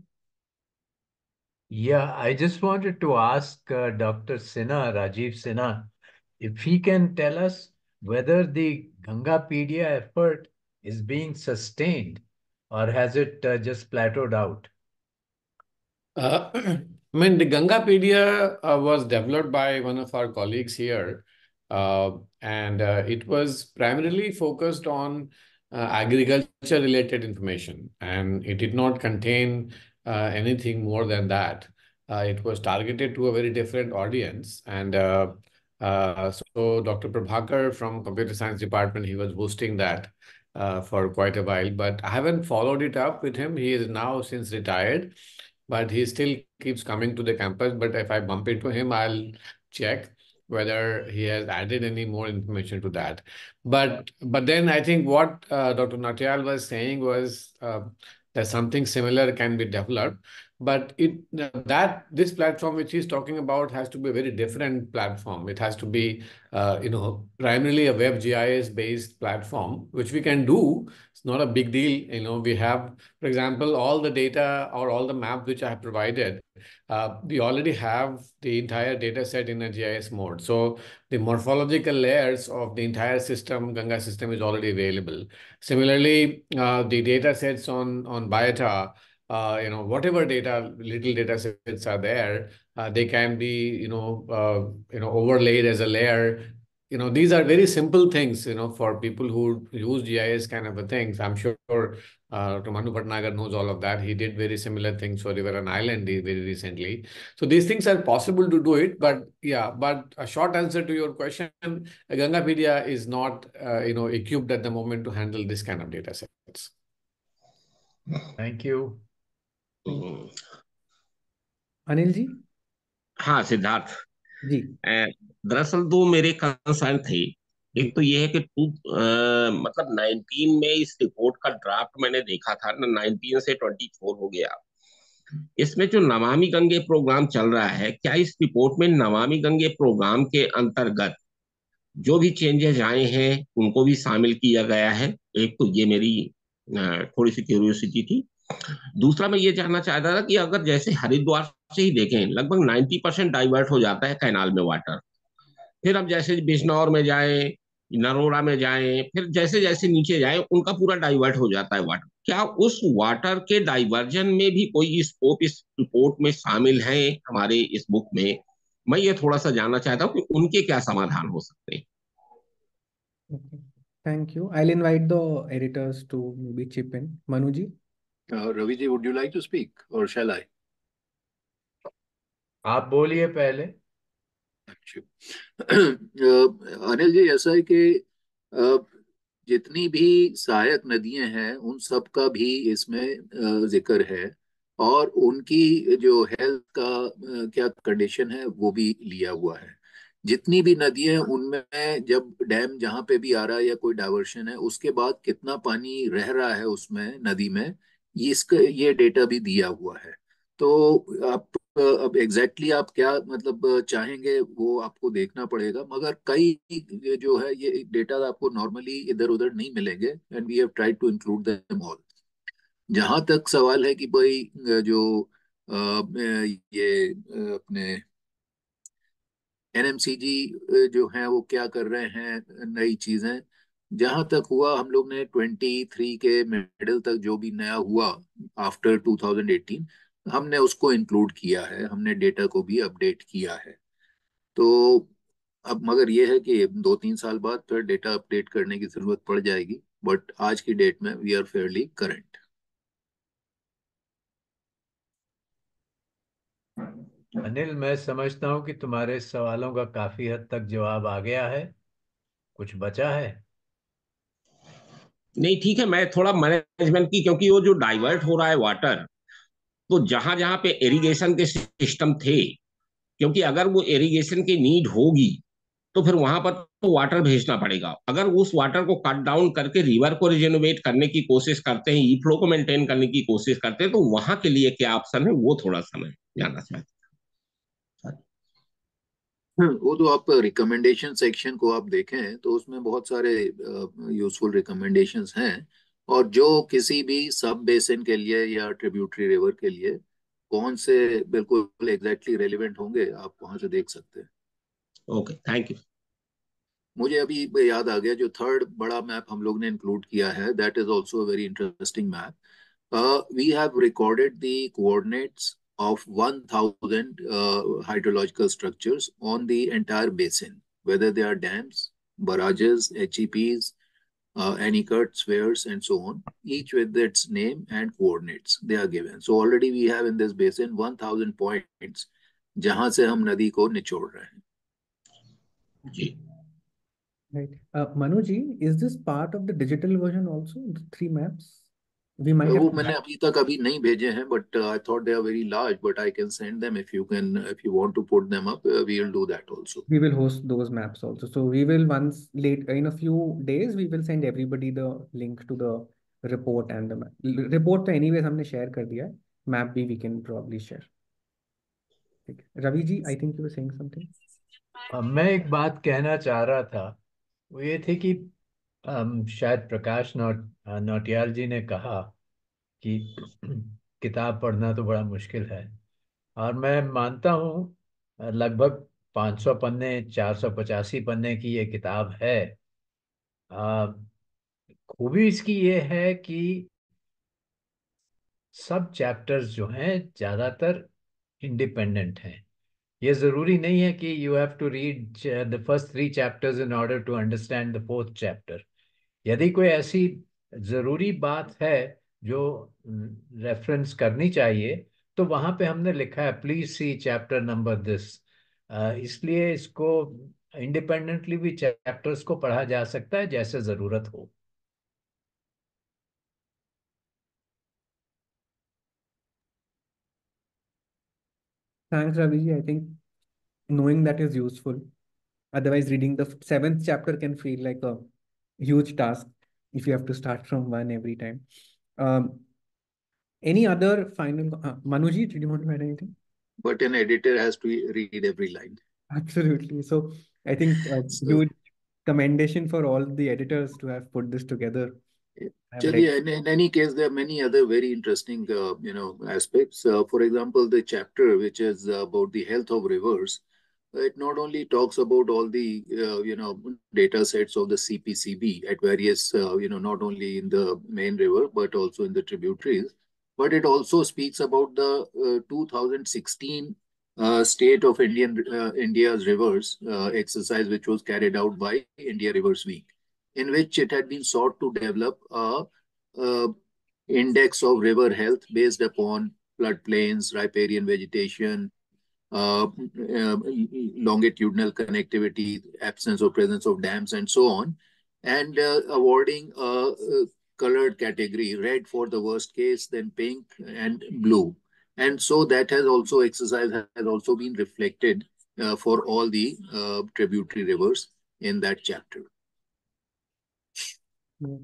Yeah, I just wanted to ask Dr. Sinha, Rajiv Sinha, if he can tell us whether the Gangapedia effort is being sustained or has it just plateaued out? I mean, the Gangapedia was developed by one of our colleagues here, and it was primarily focused on agriculture-related information, and it did not contain anything more than that. It was targeted to a very different audience, and So Dr. Prabhakar from Computer Science Department, he was hosting that for quite a while, but I haven't followed it up with him. He is now since retired, but he still keeps coming to the campus. But if I bump into him, I'll check whether he has added any more information to that. But then I think what Dr. Natyal was saying was that something similar can be developed. But that this platform which he's talking about has to be a very different platform. It has to be, primarily a web GIS based platform, which we can do. It's not a big deal. We have, for example, all the data or all the maps which I have provided. We already have the entire data set in a GIS mode. So the morphological layers of the entire system, Ganga system, is already available. Similarly, the data sets on Biota, whatever little data sets are there, they can be, overlaid as a layer. These are very simple things, for people who use GIS kind of a things. I'm sure Manu Bhatnagar knows all of that. He did very similar things for River and Island very recently. So these things are possible to do it, but a short answer to your question, Gangapedia is not, equipped at the moment to handle this kind of data sets. Thank you. Anil ji. हाँ सिद्धार्थ जी दरअसल दो मेरे concern थे। जी एक तो ये है कि मतलब 19 में इस रिपोर्ट का ड्राफ्ट मैंने देखा था ना, 19 से 24 हो गया। इसमें जो नमामि गंगे प्रोग्राम चल रहा है, क्या इस रिपोर्ट में नमामि गंगे प्रोग्राम के अंतर्गत जो भी चेंजेस आए हैं उनको भी शामिल किया गया है? एक तो ये मेरी थोड़ी सी क्यूरियोसिटी थी। दूसरा मैं ये जानना चाहता था कि अगर जैसे हरिद्वार से ही देखें, लगभग 90% डाइवर्ट हो जाता है कैनाल में वाटर, फिर अब जैसे बिजनौर में जाएं, नरोड़ा में जाएं, फिर जैसे जैसे नीचे जाएं उनका पूरा डाइवर्ट हो जाता है वाटर। क्या उस वाटर के डाइवर्जन में भी कोई स्कोप इस रिपोर्ट में शामिल है हमारे इस बुक में? मैं ये थोड़ा सा जानना चाहता हूँ कि उनके क्या समाधान हो सकते हैं। Thank you. I'll invite the editors to maybe chip in. Manu ji. Ravi ji, would you like to speak or shall I? आप बोलिए पहले। अनिल जी, ऐसा है कि जितनी भी सहायक नदियां हैं उन सब का भी इसमें जिक्र है, और उनकी जो हेल्थ का क्या कंडीशन है वो भी लिया हुआ है। जितनी भी नदियां हैं उनमें जब डैम जहाँ पे भी आ रहा है या कोई डाइवर्शन है, उसके बाद कितना पानी रह रहा है उसमें नदी में, ये डेटा भी दिया हुआ है। तो आप अब एग्जैक्टली आप क्या मतलब चाहेंगे वो आपको देखना पड़ेगा, मगर कई जो है ये डेटा आपको नॉर्मली इधर उधर नहीं मिलेंगे, and we have tried to include them all. जहां तक सवाल है कि भाई जो ये अपने एनएमसीजी जो है वो क्या कर रहे हैं नई चीजें, जहां तक हुआ हम लोग ने 23 के मिडल तक जो भी नया हुआ आफ्टर 2018 हमने उसको इंक्लूड किया है, हमने डेटा को भी अपडेट किया है। तो अब मगर ये है कि 2-3 साल बाद फिर डेटा अपडेट करने की जरूरत पड़ जाएगी, बट आज की डेट में we are fairly current. Anil, मैं समझता हूं कि तुम्हारे सवालों का काफी हद तक जवाब आ गया है। कुछ बचा है? नहीं ठीक है, मैं थोड़ा मैनेजमेंट की, क्योंकि वो जो डाइवर्ट हो रहा है वाटर, तो जहां जहां पे इरिगेशन के सिस्टम थे, क्योंकि अगर वो इरिगेशन की नीड होगी तो फिर वहां पर तो वाटर भेजना पड़ेगा। अगर उस वाटर को कट डाउन करके रिवर को रिजेनोवेट करने की कोशिश करते हैं, ई फ्लो को मेंटेन करने की कोशिश करते हैं, तो वहां के लिए क्या ऑप्शन है वो थोड़ा सा मैं जानना चाहता वो तो आप रिकमेंडेशन सेक्शन को आप देखें तो उसमें बहुत सारे यूजफुल रिकमेंडेशंस हैं, और जो किसी भी सब बेसिन के लिए या ट्रिब्यूटरी रिवर के लिए कौन से बिल्कुल एग्जैक्टली रेलिवेंट होंगे आप वहां से देख सकते हैं। Okay, thank you. मुझे अभी याद आ गया, जो थर्ड बड़ा मैप हम लोग ने इंक्लूड किया है, that is also very interesting map. We have recorded the coordinates of 1,000 hydrological structures on the entire basin, whether they are dams, barrages, HEPs, anechoic spheres, and so on, each with its name and coordinates they are given. So already we have in this basin 1,000 points जहां से हम नदी को निचोड़ रहे हैं। जी। Right. Manu ji, is this part of the digital version also, the three maps? We might have वो to मैंने अभी नहीं भेजे हैं, but I thought they are very large, but I can send them if you want to put them up, we will do that also. we will host those maps also. So we will once late in a few days, we will send everybody the link to the report and the map. Report तो anyways हमने share कर दिया है. Map भी we can probably share. ठीक है. Ravi ji, I think you were saying something. मैं एक बात कहना चाह रहा था, वो ये थी कि शायद प्रकाश नौटियाल जी ने कहा कि किताब पढ़ना तो बड़ा मुश्किल है, और मैं मानता हूँ लगभग 500 पन्ने, 485 पन्ने की ये किताब है। अ, खूबी इसकी ये है कि सब चैप्टर्स जो हैं ज़्यादातर इंडिपेंडेंट हैं। ये ज़रूरी नहीं है कि you have to read the first 3 chapters in order to understand the fourth chapter. यदि कोई ऐसी ज़रूरी बात है जो रेफरेंस करनी चाहिए, तो वहाँ पे हमने लिखा है please see chapter number this. इसलिए इसको इंडिपेंडेंटली भी चैप्टर्स को पढ़ा जा सकता है जैसे ज़रूरत हो। Thanks, Ravi ji. I think knowing that is useful. Otherwise, reading the seventh chapter can feel like a huge task if you have to start from one every time. Um, any other final, Manuji, did you want to add anything? But an editor has to read every line. Absolutely. So I think So, huge commendation for all the editors to have put this together. I've read. चलिए, in any case, there are many other very interesting, aspects. For example, the chapter which is about the health of rivers, it not only talks about all the, data sets of the CPCB at various, not only in the main river, but also in the tributaries, but it also speaks about the 2016 State of India's Rivers exercise, which was carried out by India Rivers Week, in which it had been sought to develop a index of river health based upon floodplains, riparian vegetation, longitudinal connectivity, absence or presence of dams, and so on, and awarding a colored category, red for the worst case, then pink and blue. And so that has also exercise has also been reflected for all the tributary rivers in that chapter. Yes.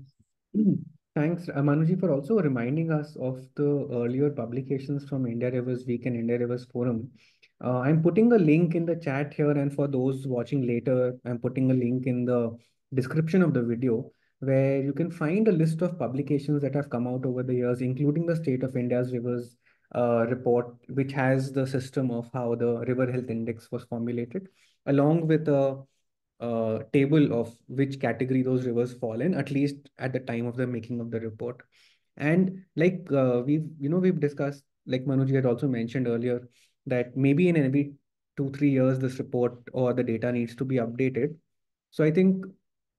Thanks, Manuji, for also reminding us of the earlier publications from India Rivers Week and India Rivers Forum. I'm putting a link in the chat here, and for those watching later, I'm putting a link in the description of the video where you can find a list of publications that have come out over the years, including the State of India's Rivers report, which has the system of how the River Health Index was formulated, along with a table of which category those rivers fall in, at least at the time of the making of the report. And like we've discussed, like Manoj had also mentioned earlier, that maybe in every 2-3 years this report or the data needs to be updated. So I think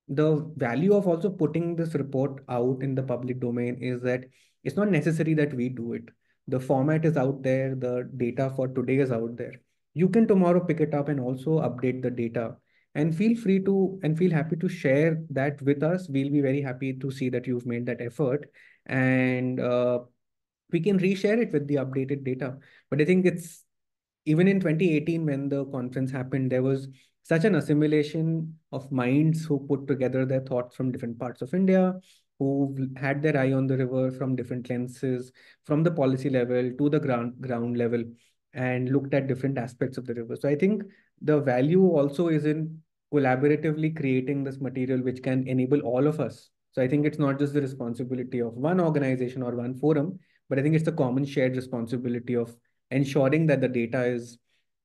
the value of also putting this report out in the public domain is that it's not necessary that we do it. The format is out there, the data for today is out there. You can tomorrow pick it up and also update the data, and feel free to and feel happy to share that with us. We'll be very happy to see that you've made that effort, and we can reshare it with the updated data. But I think it's even in 2018 when the conference happened, there was such an assimilation of minds who put together their thoughts from different parts of India, who had their eye on the river from different lenses, from the policy level to the ground level, and looked at different aspects of the river. So I think the value also is in collaboratively creating this material which can enable all of us. So I think it's not just the responsibility of one organization or one forum, but I think it's the common shared responsibility of ensuring that the data is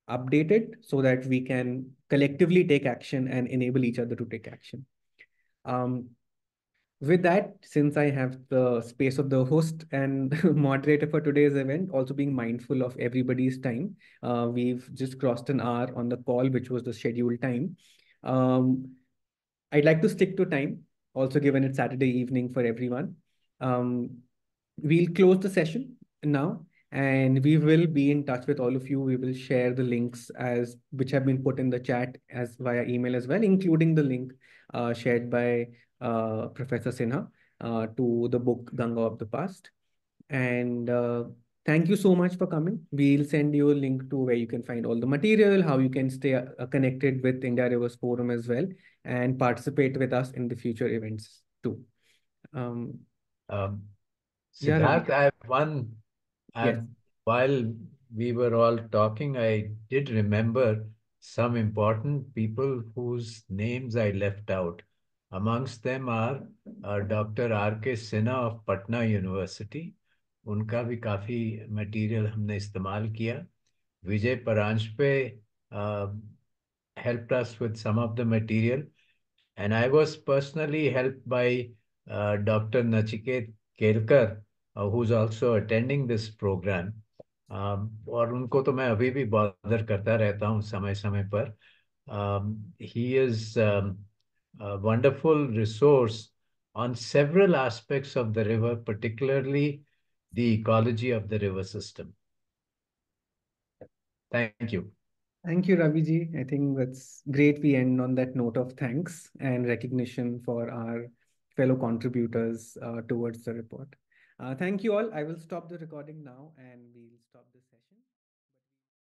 updated so that we can collectively take action and enable each other to take action. Um, with that, since I have the space of the host and moderator for today's event, also being mindful of everybody's time, we've just crossed an hour on the call, which was the scheduled time. Um, I'd like to stick to time, also given it's Saturday evening for everyone. Um, we'll close the session now, And we will be in touch with all of you. We will share the links as which have been put in the chat as via email as well, including the link shared by Professor Sinha to the book Ganga of the Past. And thank you so much for coming. We'll send you a link to where you can find all the material, how you can stay connected with India Rivers Forum as well, and participate with us in the future events too. Um, Um, yeah, Ravi. Siddharth, I have one. Yes. While we were all talking, I did remember some important people whose names I left out. Amongst them are Dr. R.K. Sinha of Patna University. उनका भी काफी material हमने इस्तेमाल किया. Vijay Paranjpe helped us with some of the material. And I was personally helped by Dr. Nachiket Kelkar, who's also attending this program. और उनको तो मैं अभी भी बॉदर करता रहता हूँ समय समय पर. He is a wonderful resource on several aspects of the river, particularly the ecology of the river system. Thank you. Thank you, Ravi ji. I think that's great. We end on that note of thanks and recognition for our fellow contributors towards the report. Thank you all. I will stop the recording now and we'll stop the session.